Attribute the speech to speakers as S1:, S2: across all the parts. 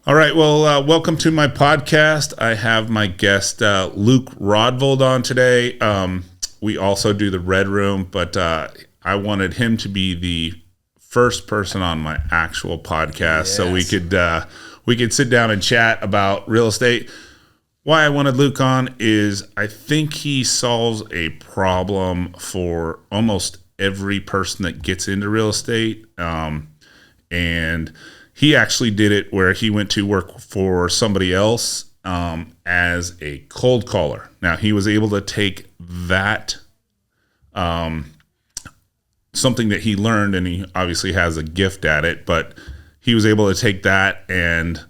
S1: All right. Well, welcome to my podcast. I have my guest, Luke Rotvold, on today. We also do the Redroom, but I wanted him to be the first person on my actual podcast, so we could sit down and chat about real estate. Why I wanted Luke on is I think he solves a problem for almost every person that gets into real estate, and he actually did it where he went to work for somebody else as a cold caller. Now, he was able to take that, something that he learned, and he obviously has a gift at it, but he was able to take that and,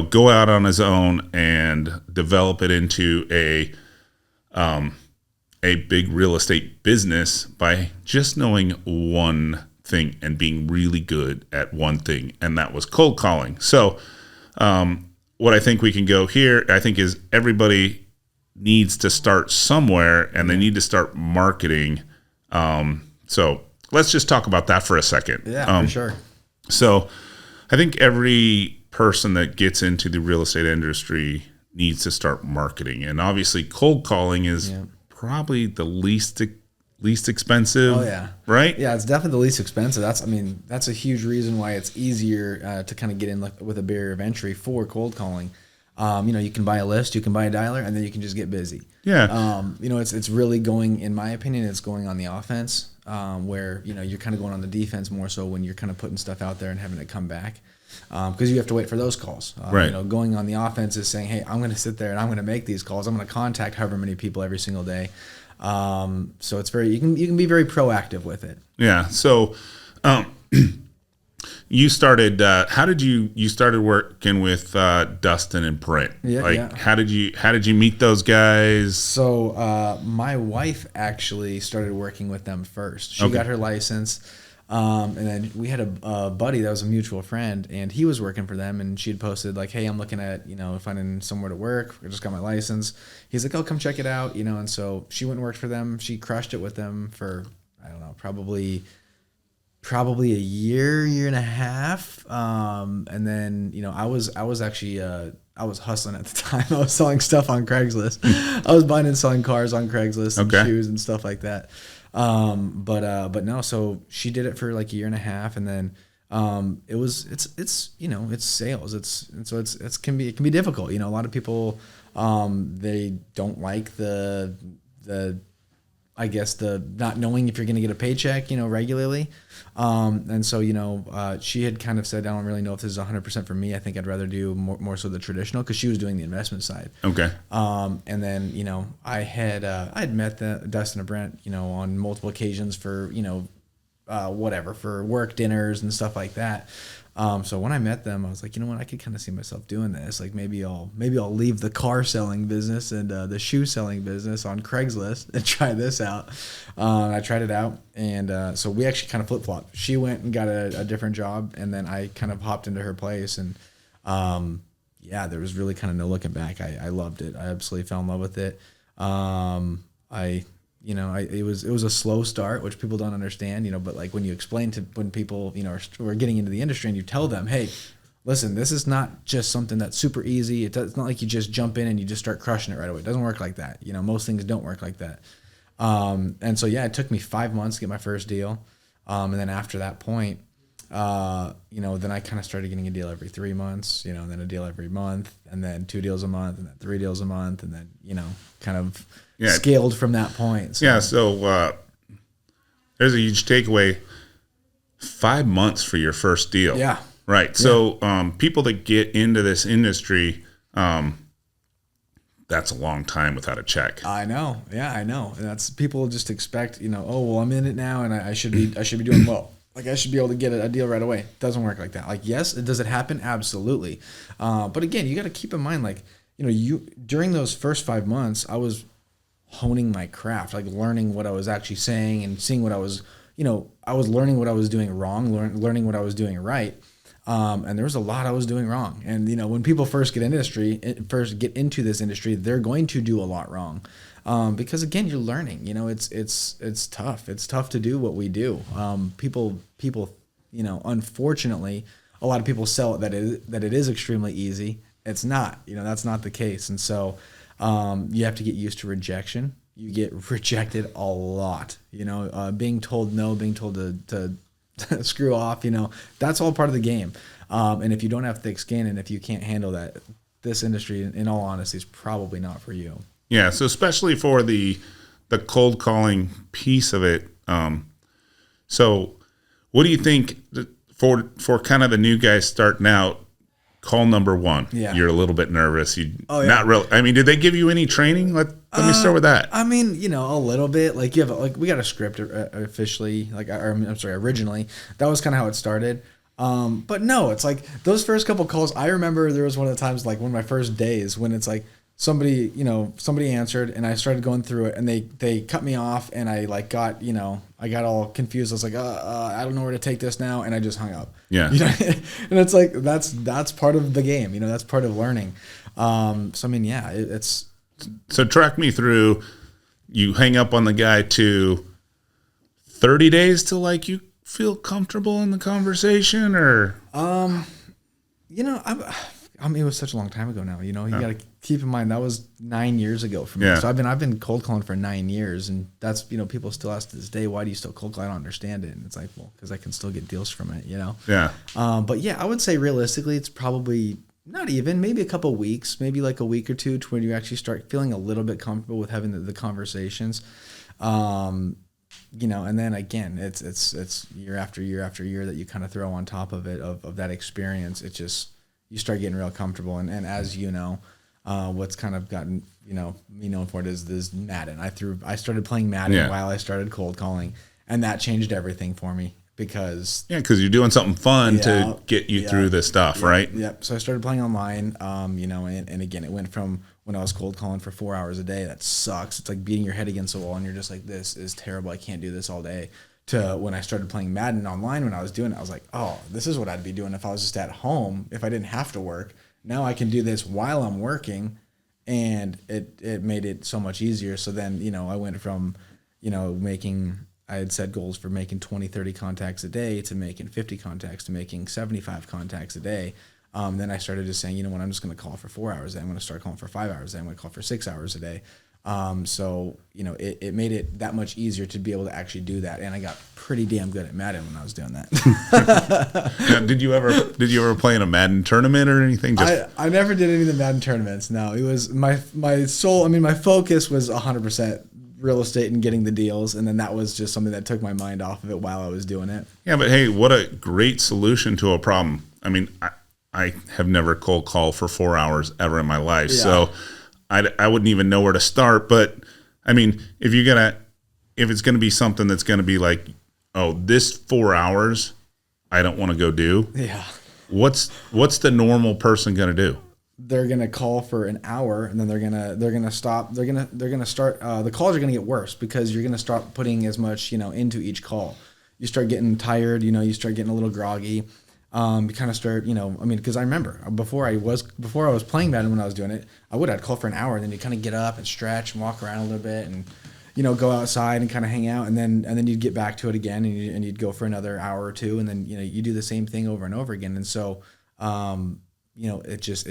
S1: go out on his own and develop it into a big real estate business by just knowing one thing and being really good at one thing, and that was cold calling. So what I think we can go here, I think, is everybody needs to start somewhere, and they need to start marketing. So let's just talk about that for a second.
S2: Yeah, for sure.
S1: So I think every person that gets into the real estate industry needs to start marketing, and obviously cold calling is probably the least expensive.
S2: Oh yeah,
S1: right.
S2: Yeah, it's definitely the least expensive. That's a huge reason why it's easier to kind of get in with a barrier of entry for cold calling. You can buy a list, you can buy a dialer, and then you can just get busy.
S1: Yeah.
S2: It's really going, in my opinion, it's going on the offense, where you're kind of going on the defense more so when you're kind of putting stuff out there and having it come back, because you have to wait for those calls.
S1: Right.
S2: Going on the offense is saying, hey, I'm going to sit there and I'm going to make these calls. I'm going to contact however many people every single day. So it's you can be very proactive with it.
S1: Yeah. So, you started, how did you started working with, Dustin and Brent? How did you meet those guys?
S2: So, my wife actually started working with them first. She got her license. And then we had a buddy that was a mutual friend, and he was working for them, and she had posted like, hey, I'm looking at, finding somewhere to work. I just got my license. He's like, oh, come check it out. And so she went and worked for them. She crushed it with them for, I don't know, probably a year and a half. And then, I was actually, I was hustling at the time. I was selling stuff on Craigslist. I was buying and selling cars on Craigslist and shoes and stuff like that. But no, so she did it for like a year and a half, and then it's sales. It can be difficult. A lot of people they don't like the I guess the not knowing if you're going to get a paycheck, regularly. And so, she had kind of said, I don't really know if this is 100% for me. I think I'd rather do more so the traditional, because she was doing the investment side.
S1: Okay.
S2: And then, I had met Dustin and Brent, on multiple occasions for, for work dinners and stuff like that. So when I met them, I was like, I could kind of see myself doing this. Like maybe I'll leave the car selling business and the shoe selling business on Craigslist and try this out. I tried it out, and so we actually kind of flip flopped. She went and got a different job, and then I kind of hopped into her place, and there was really kind of no looking back. I loved it. I absolutely fell in love with it. It was a slow start, which people don't understand, but like when you explain to when people, are getting into the industry, and you tell them, hey, listen, this is not just something that's super easy. It's not like you just jump in and you just start crushing it right away. It doesn't work like that. Most things don't work like that. And so, it took me 5 months to get my first deal. And then after that point, then I kind of started getting a deal every 3 months, and then a deal every month, and then 2 deals a month, and then 3 deals a month, and then, kind of scaled from that point.
S1: So. Yeah. So, there's a huge takeaway. 5 months for your first deal.
S2: Yeah.
S1: Right. Yeah. So, people that get into this industry, that's a long time without a check.
S2: I know. Yeah, I know. And that's, people just expect, oh, well, I'm in it now, and I should be doing well. Like, I should be able to get a deal right away. It doesn't work like that. Like, yes, does it happen? Absolutely. But again, you got to keep in mind, like, during those first 5 months, I was honing my craft, like learning what I was actually saying and seeing what I was, I was learning what I was doing wrong, learning what I was doing right. And there was a lot I was doing wrong. And, when people first get into this industry, they're going to do a lot wrong. Because again, you're learning, it's tough. It's tough to do what we do. People, unfortunately, a lot of people sell it that it is extremely easy. It's not, that's not the case. And so you have to get used to rejection. You get rejected a lot, being told no, being told to screw off, that's all part of the game. And if you don't have thick skin and if you can't handle that, this industry, in all honesty, is probably not for you.
S1: Yeah. So especially for the cold calling piece of it. So what do you think for kind of the new guys starting out? Call number one. Yeah. You're a little bit nervous. Not really. I mean, did they give you any training? Let me start with that.
S2: I mean, a little bit. Like you have we got a script officially. Originally, that was kind of how it started. But no, it's like those first couple calls. I remember there was one of the times, like one of my first days, when it's like somebody answered and I started going through it and they cut me off and I I got all confused. I was like, I don't know where to take this now. And I just hung up.
S1: Yeah.
S2: And it's like, that's part of the game, that's part of learning. So, I mean, yeah, it's.
S1: So track me through, you hang up on the guy to 30 days till like you feel comfortable in the conversation or?
S2: I mean, it was such a long time ago now. You got to keep in mind that was 9 years ago for me. Yeah. So I've been cold calling for 9 years, and that's people still ask to this day, why do you still cold call? I don't understand it, and it's like, well, because I can still get deals from it,
S1: Yeah.
S2: But yeah, I would say realistically, it's probably not even maybe a couple weeks, maybe like a week or two, to when you actually start feeling a little bit comfortable with having the conversations. And then again, it's year after year after year that you kind of throw on top of it of that experience. It just. You start getting real comfortable. And as what's kind of gotten, me known for it is Madden. I started playing Madden while I started cold calling, and that changed everything for me because. Yeah,
S1: because you're doing something fun to get you through this stuff, right?
S2: Yep. So I started playing online, and again, it went from when I was cold calling for 4 hours a day. That sucks. It's like beating your head against the wall, and you're just like, this is terrible. I can't do this all day. To when I started playing Madden online, when I was doing it, I was like, oh, this is what I'd be doing if I was just at home, if I didn't have to work. Now I can do this while I'm working, and it made it so much easier. So then, I went from, I had set goals for making 20, 30 contacts a day to making 50 contacts to making 75 contacts a day. Then I started just saying, I'm just going to call for 4 hours a day. I'm going to start calling for 5 hours a day. I'm going to call for 6 hours a day. So it made it that much easier to be able to actually do that, and I got pretty damn good at Madden when I was doing that.
S1: Now, did you ever play in a Madden tournament or anything?
S2: I never did any of the Madden tournaments. No, it was my focus was 100% real estate and getting the deals, and then that was just something that took my mind off of it while I was doing it.
S1: Yeah, but hey, what a great solution to a problem. I mean, I have never cold called for 4 hours ever in my life, so. I wouldn't even know where to start, but I mean, if it's gonna be something that's gonna be like, oh, this 4 hours, I don't want to go do.
S2: Yeah.
S1: What's the normal person gonna do?
S2: They're gonna call for an hour, and then they're gonna stop. They're gonna start. The calls are gonna get worse because you're gonna start putting as much into each call. You start getting tired. You start getting a little groggy. You kind of start, because I remember before I was playing Madden when I was doing it, I'd call for an hour, and then you kind of get up and stretch and walk around a little bit and, go outside and kind of hang out, and then you'd get back to it again, and you'd go for another hour or two, and then you do the same thing over and over again, and so it just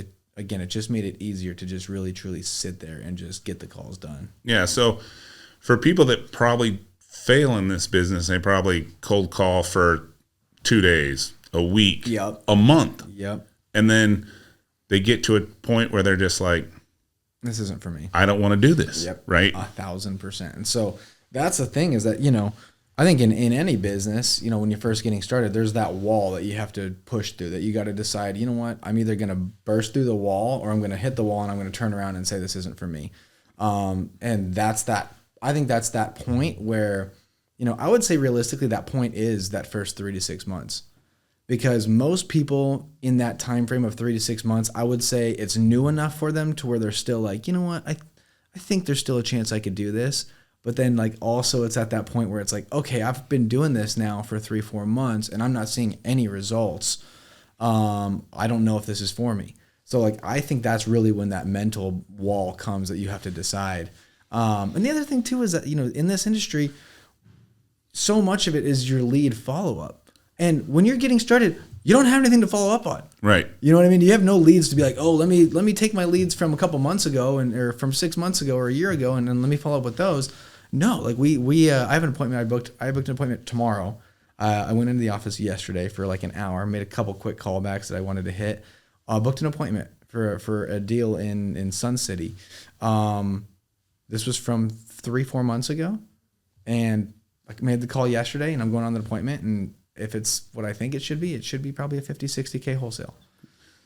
S2: made it easier to just really truly sit there and just get the calls done.
S1: Yeah. So for people that probably fail in this business, they probably cold call for 2 days. A week, a month.
S2: Yep.
S1: And then they get to a point where they're just like,
S2: this isn't for me.
S1: I don't want to do this.
S2: Yep.
S1: Right.
S2: 1,000%. And so that's the thing is that, I think in any business, when you're first getting started, there's that wall that you have to push through, that you got to decide, you know what, I'm either going to burst through the wall or I'm going to hit the wall and I'm going to turn around and say, this isn't for me. And I think that's that point where, I would say realistically, that point is that first 3 to 6 months. Because most people in that time frame of 3 to 6 months, I would say it's new enough for them to where they're still like, you know what, I think there's still a chance I could do this. But then like also it's at that point where it's like, okay, I've been doing this now for 3-4 months and I'm not seeing any results. I don't know if this is for me. So like I think that's really when that mental wall comes that you have to decide. And the other thing too is that, in this industry, so much of it is your lead follow-up. And when you're getting started, you don't have anything to follow up on.
S1: Right.
S2: You know what I mean? You have no leads to be like, oh, let me take my leads from a couple months ago or from 6 months ago or a year ago and then let me follow up with those. No, like I have an appointment. I booked an appointment tomorrow. I went into the office yesterday for like an hour, made a couple quick callbacks that I wanted to hit. Booked an appointment for a deal in Sun City. This was from 3-4 months ago, and I made the call yesterday, and I'm going on the appointment, and if it's what I think it should be probably a 50, 60K wholesale.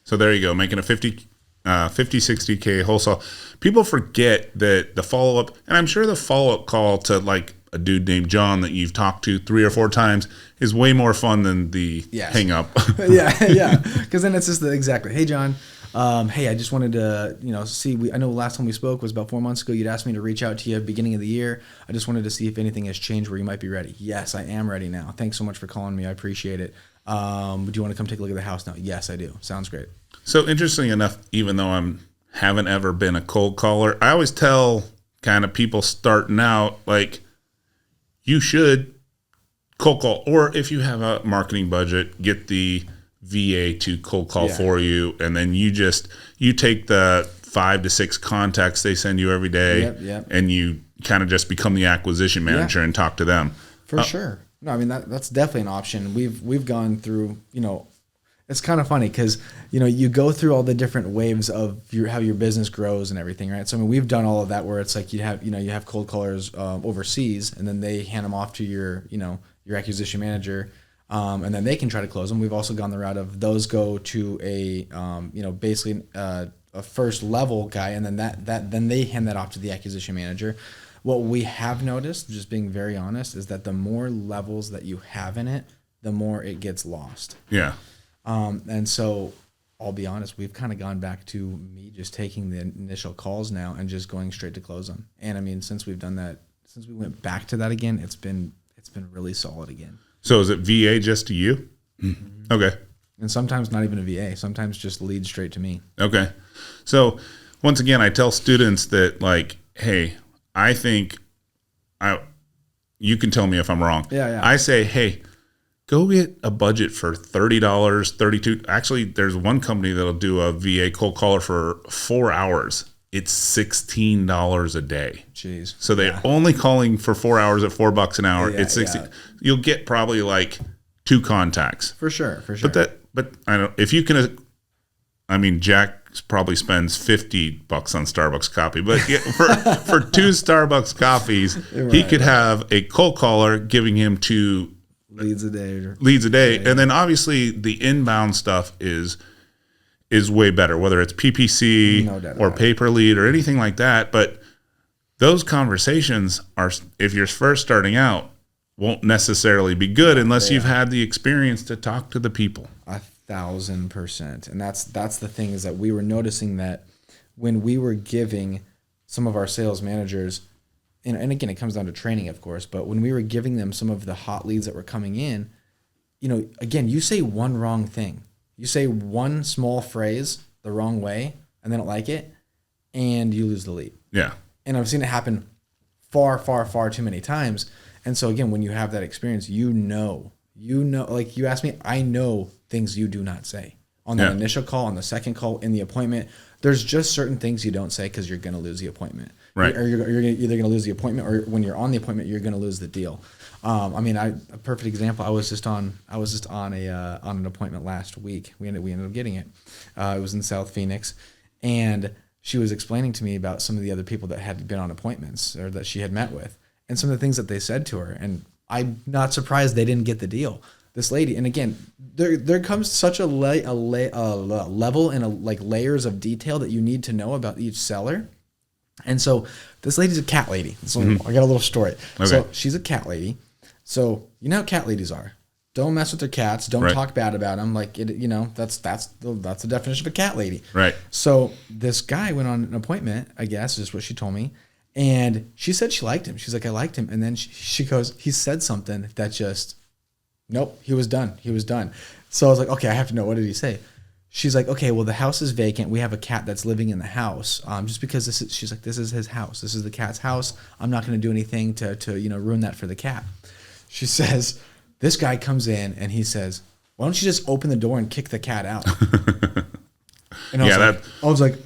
S1: So there you go, making a 50, 60K wholesale. People forget that the follow-up, and I'm sure the follow-up call to like a dude named John that you've talked to 3 or 4 times is way more fun than the hang up.
S2: yeah. Because then it's just exactly, hey, John, hey, I just wanted to, see, I know last time we spoke was about 4 months ago. You'd asked me to reach out to you at the beginning of the year. I just wanted to see if anything has changed where you might be ready. Yes, I am ready now. Thanks so much for calling me. I appreciate it. Do you want to come take a look at the house now? Yes, I do. Sounds great.
S1: So interesting enough, even though I haven't ever been a cold caller, I always tell kind of people starting out, like, you should cold call, or if you have a marketing budget, get the VA to cold call for you, and then you take the 5 to 6 contacts they send you every day, and you kind of just become the acquisition manager and talk to them.
S2: For sure. No, I mean that's definitely an option. We've gone through, it's kind of funny because you go through all the different waves of how your business grows and everything, right? So I mean, we've done all of that where it's like you have cold callers overseas, and then they hand them off to your acquisition manager, and then they can try to close them. We've also gone the route of those go to a basically a first level guy, and then then they hand that off to the acquisition manager. What we have noticed, just being very honest, is that the more levels that you have in it, the more it gets lost.
S1: Yeah.
S2: And so I'll be honest, we've kind of gone back to me just taking the initial calls now and just going straight to close them. And I mean, since we've done that, since we went back to that again, it's been really solid again.
S1: So is it VA just to you? Mm-hmm. Okay.
S2: And sometimes not even a VA, sometimes just lead straight to me.
S1: Okay. So once again, I tell students that, like, hey, I think you can tell me if I'm wrong.
S2: Yeah.
S1: I say, hey, go get a budget for $30, $32. Actually, there's one company that'll do a VA cold caller for 4 hours. It's $16 a day.
S2: Jeez.
S1: So they're only calling for 4 hours at $4 an hour. It's 60. Yeah. You'll get probably like 2 contacts.
S2: For sure.
S1: But I don't. If you can, I mean, Jack probably spends $50 on Starbucks coffee, but for 2 Starbucks coffees, he could have a cold caller giving him 2
S2: leads a day.
S1: Yeah. And then obviously the inbound stuff is way better, whether it's PPC or paper lead or anything like that. But those conversations are, if you're first starting out, won't necessarily be good unless you've had the experience to talk to the people.
S2: 1,000%. And that's the thing, is that we were noticing that when we were giving some of our sales managers, and again, it comes down to training, of course, but when we were giving them some of the hot leads that were coming in, again, you say one wrong thing. You say one small phrase the wrong way, and they don't like it, and you lose the lead.
S1: Yeah.
S2: And I've seen it happen far, far, far too many times. And so again, when you have that experience, like you asked me, I know things you do not say on the initial call, on the second call, in the appointment. There's just certain things you don't say because you're going to lose the appointment.
S1: Right.
S2: Or you're either going to lose the appointment, or when you're on the appointment, you're going to lose the deal. A perfect example. I was just on an appointment last week. We ended up getting it. It was in South Phoenix, and she was explaining to me about some of the other people that had been on appointments or that she had met with, and some of the things that they said to her. And I'm not surprised they didn't get the deal. This lady, and again, there comes such a level and layers of detail that you need to know about each seller. And so this lady's a cat lady. So I got a little story. Okay. So she's a cat lady. So you know how cat ladies are. Don't mess with their cats. Don't talk bad about them. Like that's the definition of a cat lady.
S1: Right.
S2: So this guy went on an appointment, I guess, is what she told me. And she said she liked him. She's like, I liked him. And then she goes, he said something that just, nope, he was done. So I was like, okay, I have to know. What did he say? She's like, okay, well, the house is vacant. We have a cat that's living in the house. Just because she's like, this is his house. This is the cat's house. I'm not going to do anything to ruin that for the cat. She says, this guy comes in and he says, why don't you just open the door and kick the cat out? And
S1: Yeah,
S2: I was like,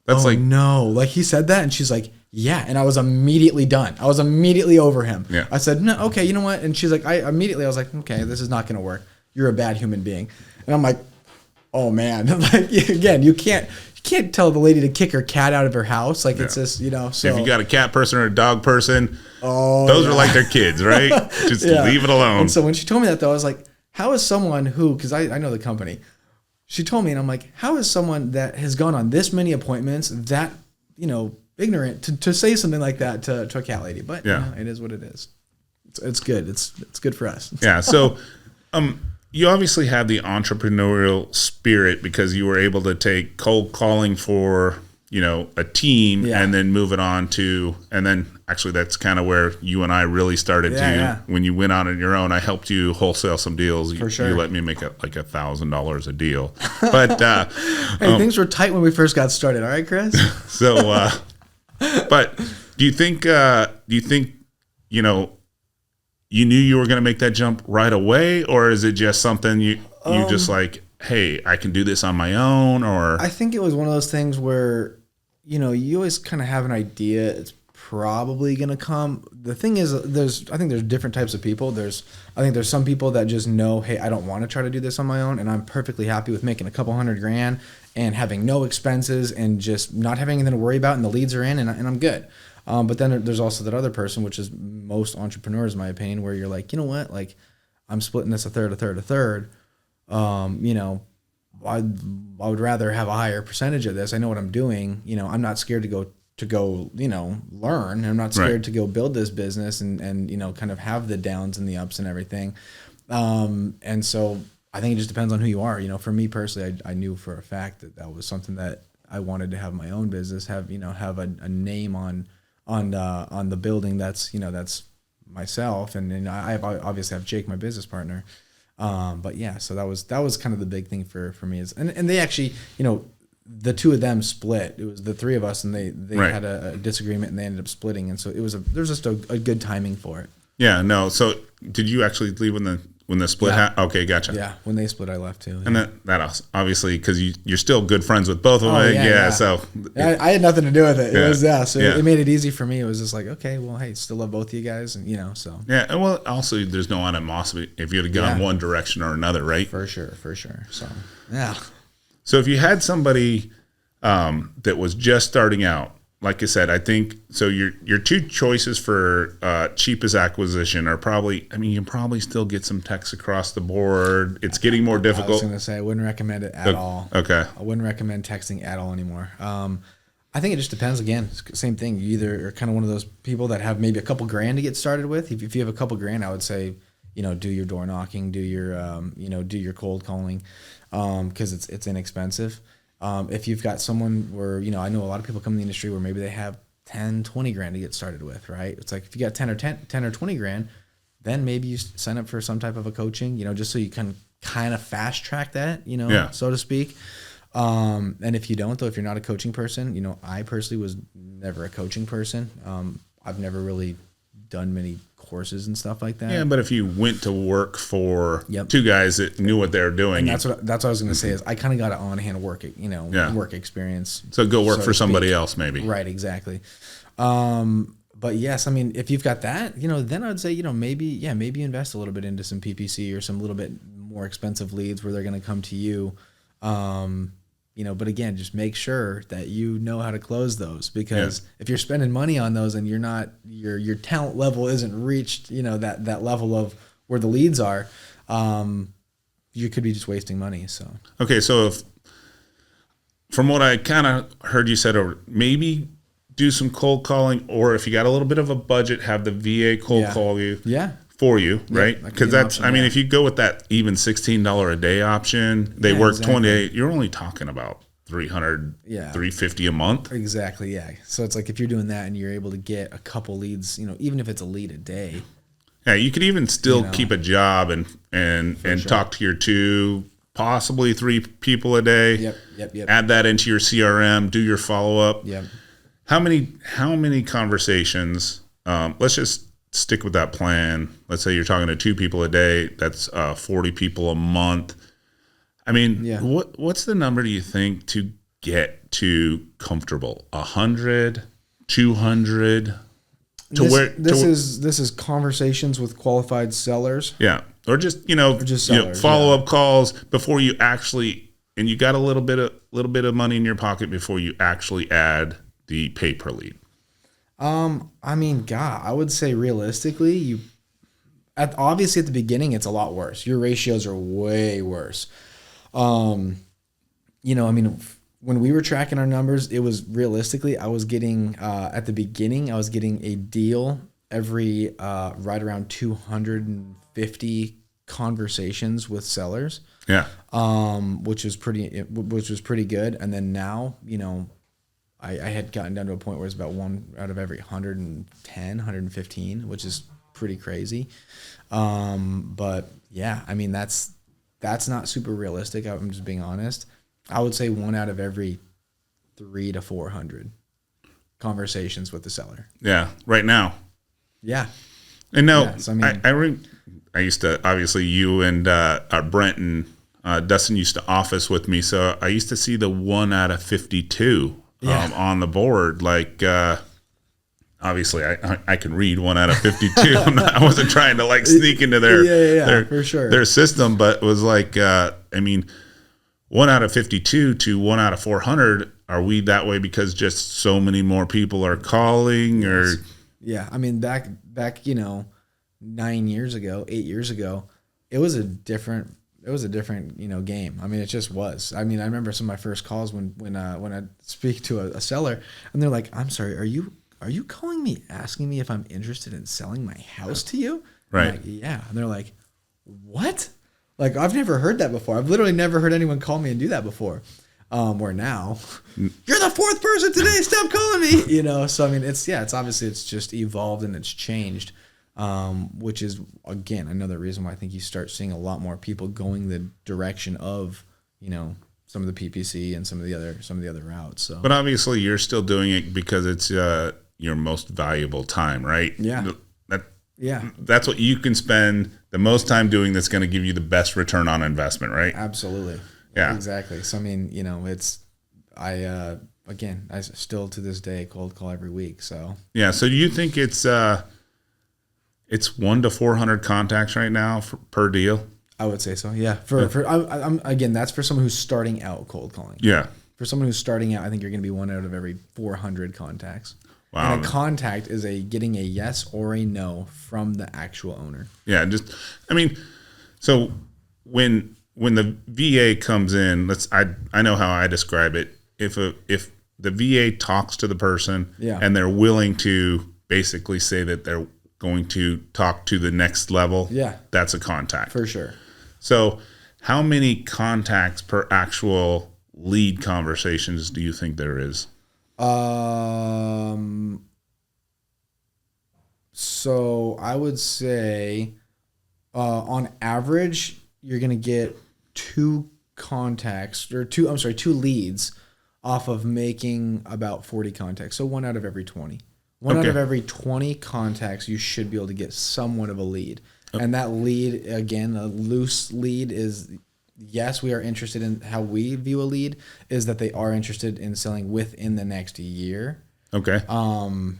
S1: that's
S2: oh
S1: like,
S2: no. Like he said that and she's like, yeah. And I was immediately done. I was immediately over him.
S1: Yeah.
S2: I said, no, okay, you know what? And she's like, I was like, okay, this is not going to work. You're a bad human being. And I'm like, oh man. Like again, you can't tell the lady to kick her cat out of her house. Like it's just, you know, so
S1: if you got a cat person or a dog person,
S2: oh,
S1: those are like their kids, right? Just leave it alone.
S2: And so when she told me that though, I was like, how is someone who, because I know the company, she told me and I'm like, how is someone that has gone on this many appointments that, you know, ignorant to say something like that to a cat lady? But you know, it is what it is. It's good. It's good for us.
S1: Yeah. So, you obviously have the entrepreneurial spirit because you were able to take cold calling for, you know, a team and then move it on to, and then actually that's kind of where you and I really started when you went out on your own. I helped you wholesale some deals.
S2: For sure.
S1: You let me make like $1,000 a deal. But
S2: hey, things were tight when we first got started. All right, Chris?
S1: So, but do you think, you know, you knew you were going to make that jump right away, or is it just something you just like, hey, I can do this on my own? Or
S2: I think it was one of those things where, you know, you always kind of have an idea it's probably going to come. The thing is, I think there's different types of people. I think there's some people that just know, hey, I don't want to try to do this on my own, and I'm perfectly happy with making a couple $100,000 and having no expenses and just not having anything to worry about, and the leads are in, and I'm good. But then there's also that other person, which is most entrepreneurs, in my opinion, where you're like, you know what, like I'm splitting this a third. You know, I would rather have a higher percentage of this. I know what I'm doing. You know, I'm not scared to go, you know, learn. I'm not scared to go build this business and, you know, kind of have the downs and the ups and everything. And so I think it just depends on who you are. You know, for me personally, I knew for a fact that was something that I wanted to have my own business, have a name on the building that's myself. And I obviously have Jake, my business partner. But yeah, so that was kind of the big thing for me is, and they actually, you know, the two of them split. It was the three of us, and they had a disagreement, and they ended up splitting. And so there's just a good timing for it.
S1: Yeah, no. So did you actually leave when the split happened? Okay, gotcha.
S2: Yeah, when they split, I left too. Yeah.
S1: And that obviously, because you're still good friends with both of them. Yeah. So
S2: I had nothing to do with it. It was it made it easy for me. It was just like, okay, well, hey, still love both of you guys, and you know, so
S1: yeah. And well, also there's no animosity if you had gone one direction or another, right?
S2: For sure. So yeah.
S1: So if you had somebody that was just starting out, like I said, I think so. Your two choices for cheapest acquisition are probably. I mean, you can probably still get some techs across the board. It's getting more difficult. I was
S2: going to say I wouldn't recommend it at all.
S1: Okay.
S2: I wouldn't recommend texting at all anymore. I think it just depends. Again, same thing. You either are kind of one of those people that have maybe a couple grand to get started with. If you have a couple grand, I would say, you know, do your door knocking, do your cold calling, because it's inexpensive. If you've got someone where, you know, I know a lot of people come in the industry where maybe they have 10, 20 grand to get started with, right? It's like if you got 10 or 20 grand, then maybe you sign up for some type of a coaching, you know, just so you can kind of fast track that, you know, so to speak. And if you don't, though, if you're not a coaching person, you know, I personally was never a coaching person. I've never really done many courses and stuff like that.
S1: Yeah, but if you went to work for two guys that knew what they were doing,
S2: and that's what I was going to say is I kind of got an on-hand work, work experience.
S1: So go work for somebody else, maybe.
S2: Right, exactly. But yes, I mean, if you've got that, you know, then I'd say, you know, maybe invest a little bit into some PPC or some little bit more expensive leads where they're going to come to you. You know, but again, just make sure that you know how to close those, because if you're spending money on those and you're not, your talent level isn't reached, you know, that level of where the leads are, you could be just wasting money. So,
S1: okay. So from what I kind of heard you said, or maybe do some cold calling, or if you got a little bit of a budget, have the VA cold call you.
S2: Yeah.
S1: For you, right? Because that's, I mean, if you go with that even $16 a day option, they work 28. You're only talking about $300, $350 a month.
S2: Exactly, yeah. So it's like if you're doing that and you're able to get a couple leads, you know, even if it's a lead a day.
S1: Yeah, you could even still keep a job and talk to your 2, possibly 3 people a day.
S2: Yep.
S1: Add that into your CRM. Do your follow up.
S2: Yep.
S1: How many conversations? Let's just stick with that plan, let's say you're talking to 2 people a day, that's 40 people a month. I mean, what's the number do you think to get to comfortable? 100, 200?
S2: This is conversations with qualified sellers.
S1: Yeah. Or just, sellers, follow-up calls before you actually, and you got a little bit of money in your pocket before you actually add the pay per lead.
S2: I mean, God, I would say realistically, obviously at the beginning, it's a lot worse. Your ratios are way worse. I mean, when we were tracking our numbers, it was realistically, I was getting, at the beginning, I was getting a deal every, right around 250 conversations with sellers.
S1: Yeah.
S2: Which was pretty good. And then now, I had gotten down to a point where it's about 1 out of every 110, 115, which is pretty crazy. But yeah, I mean, that's not super realistic. I'm just being honest. I would say 1 out of every 300 to 400 conversations with the seller.
S1: Yeah. Right now.
S2: Yeah.
S1: And no, so, I used to, obviously you and Brent and Dustin used to office with me. So I used to see the 1 out of 52 on the board. Like, obviously I can read 1 out of 52. I wasn't trying to sneak into their
S2: for sure.
S1: their system, but it was 1 out of 52 to 1 out of 400. Are we that way because just so many more people are calling? Or
S2: yeah, I mean back 9 years ago, 8 years ago, it was a different game. I mean, it just was. I mean, I remember some of my first calls when I speak to a seller and they're like, "I'm sorry, are you calling me asking me if I'm interested in selling my house to you?"
S1: Right.
S2: I'm like, yeah. And they're like, "What?" Like, I've never heard that before. I've literally never heard anyone call me and do that before. Where now, you're the 4th person today. Stop calling me. So I mean, it's obviously it's just evolved and it's changed. Which is again another reason why I think you start seeing a lot more people going the direction of some of the PPC and some of the other routes. So,
S1: but obviously you're still doing it because it's your most valuable time, right?
S2: Yeah.
S1: That's what you can spend the most time doing. That's going to give you the best return on investment, right?
S2: Absolutely.
S1: Yeah.
S2: Exactly. So I mean, I still to this day cold call every week. So
S1: yeah. So do you think it's 1 to 400 contacts right now per deal?
S2: I would say so. Yeah. I'm again, that's for someone who's starting out cold calling.
S1: Yeah.
S2: For someone who's starting out, I think you're going to be 1 out of every 400 contacts.
S1: Wow.
S2: And a contact is getting a yes or a no from the actual owner.
S1: Yeah. So when the VA comes in, I know how I describe it. If the VA talks to the person and they're willing to basically say that they're going to talk to the next level, that's a contact.
S2: For sure.
S1: So how many contacts per actual lead conversations do you think there is?
S2: So I would say on average, you're going to get 2 leads off of making about 40 contacts. So 1 out of every 20. One out of every 20 contacts, you should be able to get somewhat of a lead. Okay. And that lead, again, a loose lead is, yes, we are interested in how we view a lead, is that they are interested in selling within the next year.
S1: Okay.
S2: And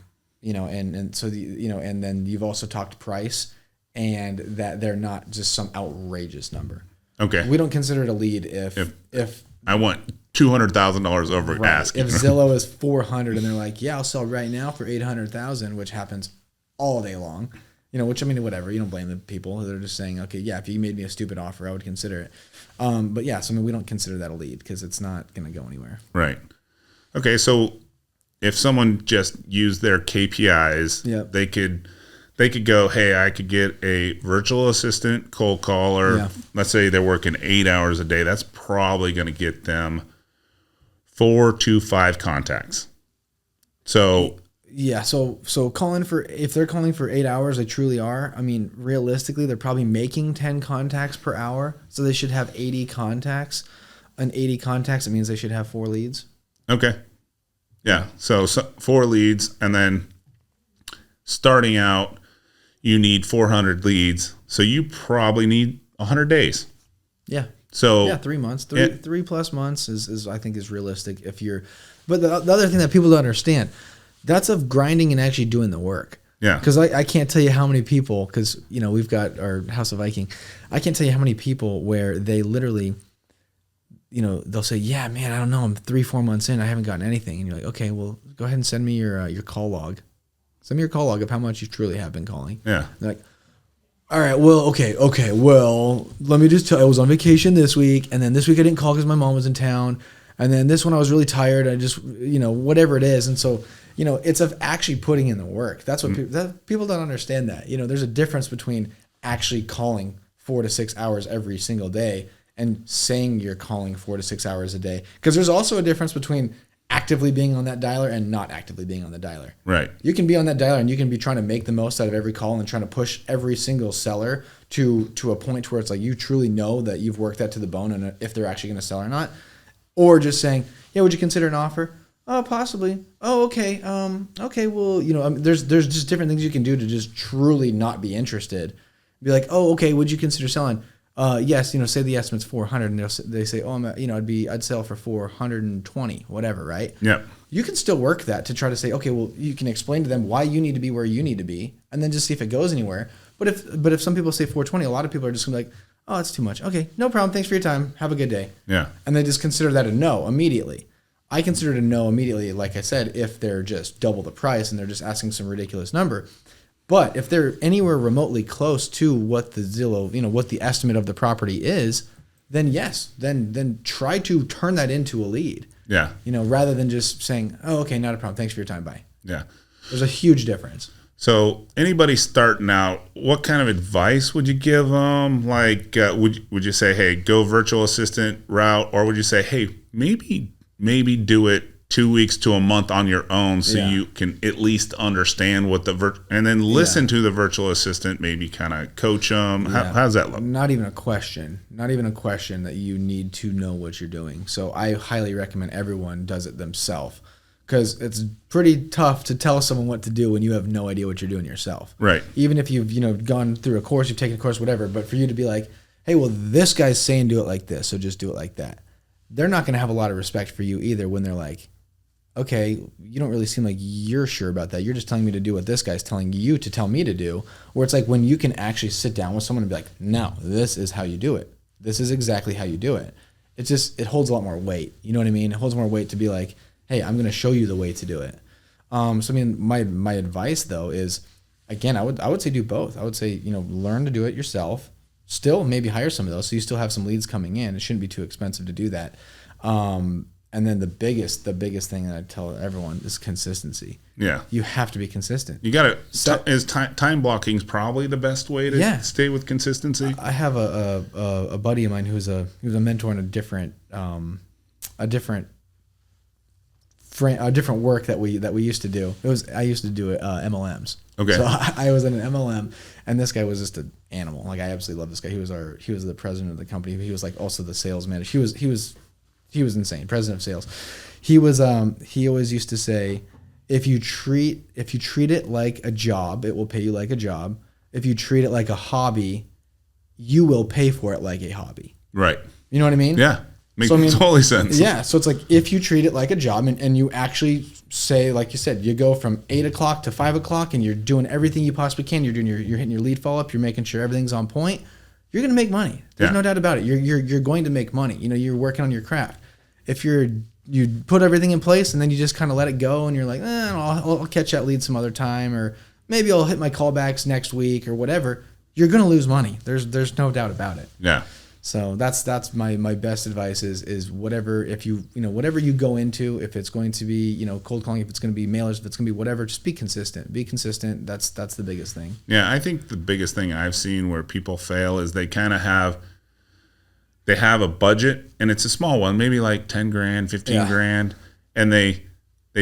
S2: so, and then you've also talked price and that they're not just some outrageous number.
S1: Okay.
S2: We don't consider it a lead if
S1: I want $200,000 over asking.
S2: If Zillow is 400 and they're like, yeah, I'll sell right now for 800,000, which happens all day long, which I mean, whatever, you don't blame the people. They're just saying, okay, yeah, if you made me a stupid offer, I would consider it. But yeah, so I mean, we don't consider that a lead because it's not going to go anywhere.
S1: Right. Okay. So if someone just used their KPIs, they could go, hey, I could get a virtual assistant cold caller. Let's say they're working 8 hours a day. That's probably going to get them 4 to 5 contacts. So
S2: yeah, so if they're calling for 8 hours, they truly are. I mean, realistically, they're probably making 10 contacts per hour, so they should have 80 contacts. And 80 contacts, it means they should have 4 leads.
S1: Okay. Yeah, so 4 leads, and then starting out, you need 400 leads. So you probably need 100 days.
S2: Yeah.
S1: So
S2: yeah, 3 months, three plus months is I think is realistic if you're. But the other thing that people don't understand, that's of grinding and actually doing the work.
S1: Yeah.
S2: Because I can't tell you how many people, because we've got our House of Viking. I can't tell you how many people where they literally, they'll say, yeah, man, I don't know, I'm 3-4 months in, I haven't gotten anything, and you're like, okay, well, go ahead and send me your call log. Send me your call log of how much you truly have been calling.
S1: Yeah.
S2: They're like, all right, well, okay, well, let me just tell you, I was on vacation this week, and then this week I didn't call because my mom was in town, and then this one I was really tired, I just, whatever it is, and so, it's of actually putting in the work. That's what people don't understand that. There's a difference between actually calling 4 to 6 hours every single day and saying you're calling 4 to 6 hours a day, because there's also a difference between actively being on that dialer and not actively being on the dialer.
S1: Right.
S2: You can be on that dialer and you can be trying to make the most out of every call and trying to push every single seller to a point where it's like you truly know that you've worked that to the bone and if they're actually going to sell or not. Or just saying, yeah, would you consider an offer? Oh, possibly. Oh, okay. Okay. Well, there's just different things you can do to just truly not be interested. Be like, oh, okay. Would you consider selling? Yes. Say the estimate's 400, and they say, oh, I'd sell for 420, whatever, right?
S1: Yeah.
S2: You can still work that to try to say, okay, well, you can explain to them why you need to be where you need to be, and then just see if it goes anywhere. But if some people say 420, a lot of people are just gonna be like, oh, it's too much. Okay, no problem. Thanks for your time. Have a good day.
S1: Yeah.
S2: And they just consider that a no immediately. I consider it a no immediately, like I said, if they're just double the price and they're just asking some ridiculous number. But if they're anywhere remotely close to what the Zillow, what the estimate of the property is, then yes, then try to turn that into a lead.
S1: Yeah.
S2: Rather than just saying, oh, okay, not a problem. Thanks for your time. Bye.
S1: Yeah.
S2: There's a huge difference.
S1: So anybody starting out, what kind of advice would you give them? Like, would you say, hey, go virtual assistant route, or would you say, hey, maybe do it 2 weeks to a month on your own, so you can at least understand what and then listen to the virtual assistant, maybe kind of coach them. How does that look?
S2: Not even a question that you need to know what you're doing. So I highly recommend everyone does it themselves, because it's pretty tough to tell someone what to do when you have no idea what you're doing yourself. Right. Even if you've gone through a course, you've taken a course, whatever, but for you to be like, hey, well, this guy's saying do it like this, so just do it like that. They're not going to have a lot of respect for you either when they're like, okay, you don't really seem like you're sure about that. You're just telling me to do what this guy's telling you to tell me to do. Where it's like when you can actually sit down with someone and be like, no, this is how you do it. This is exactly how you do it. It holds a lot more weight. You know what I mean? It holds more weight to be like, hey, I'm going to show you the way to do it. So I mean, my advice though is, again, I would say do both. I would say, learn to do it yourself. Still maybe hire some of those so you still have some leads coming in. It shouldn't be too expensive to do that. And then the biggest thing that I tell everyone is consistency. Yeah. You have to be consistent.
S1: You got to, time blocking is probably the best way to stay with consistency.
S2: I have a buddy of mine he was a mentor in a different work that we used to do. I used to do MLMs. Okay. So I was in an MLM, and this guy was just an animal. Like, I absolutely love this guy. He was the president of the company. He was like also the sales manager. He was insane. President of sales. He always used to say, if you treat it like a job, it will pay you like a job. If you treat it like a hobby, you will pay for it like a hobby. Right. You know what I mean? Yeah. Makes totally sense. Yeah. So it's like, if you treat it like a job and you actually say, like you said, you go from 8 o'clock to 5 o'clock and you're doing everything you possibly can. You're hitting your lead follow up. You're making sure everything's on point. You're going to make money. There's no doubt about it. You're going to make money. You're working on your craft. If you put everything in place and then you just kind of let it go and you're like, I'll catch that lead some other time, or maybe I'll hit my callbacks next week or whatever, you're going to lose money. There's no doubt about it. Yeah. So that's my best advice is whatever, whatever you go into, if it's going to be, cold calling, if it's going to be mailers, if it's going to be whatever, just be consistent. Be consistent. That's the biggest thing. Yeah. I think the biggest thing I've seen where people fail is they kind of have a budget, and it's a small one, maybe like 10 grand, 15 grand. And they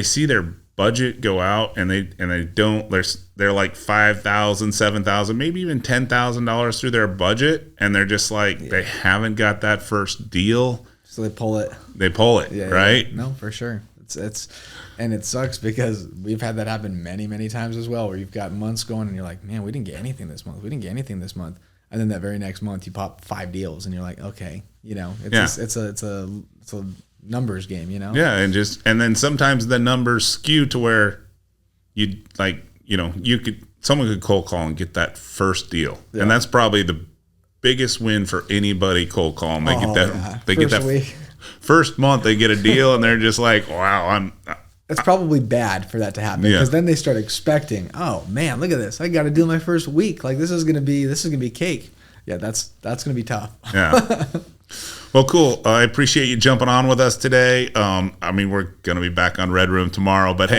S2: see their budget go out and they don't, they're like $5,000, $7,000, maybe even $10,000 through their budget. And they're just like, they haven't got that first deal. So they pull it. Yeah, right? Yeah. No, for sure. And it sucks because we've had that happen many, many times as well, where you've got months going and you're like, man, we didn't get anything this month. And then that very next month you pop 5 deals and you're like, okay, it's a numbers game,
S1: Yeah. And then sometimes the numbers skew to where someone could cold call and get that first deal. Yeah. And that's probably the biggest win for anybody cold call. And they get that week. First month they get a deal and they're just like, wow,
S2: it's probably bad for that to happen because then they start expecting, oh man, look at this. I got a deal my first week. Like this is going to be cake. Yeah, that's going to be tough.
S1: Yeah. Well, cool. I appreciate you jumping on with us today. We're going to be back on Redroom tomorrow, but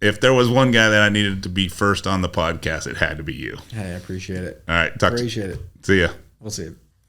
S1: if there was one guy that I needed to be first on the podcast, it had to be you.
S2: Hey, I appreciate it.
S1: All right.
S2: Appreciate it.
S1: See ya.
S2: We'll see you.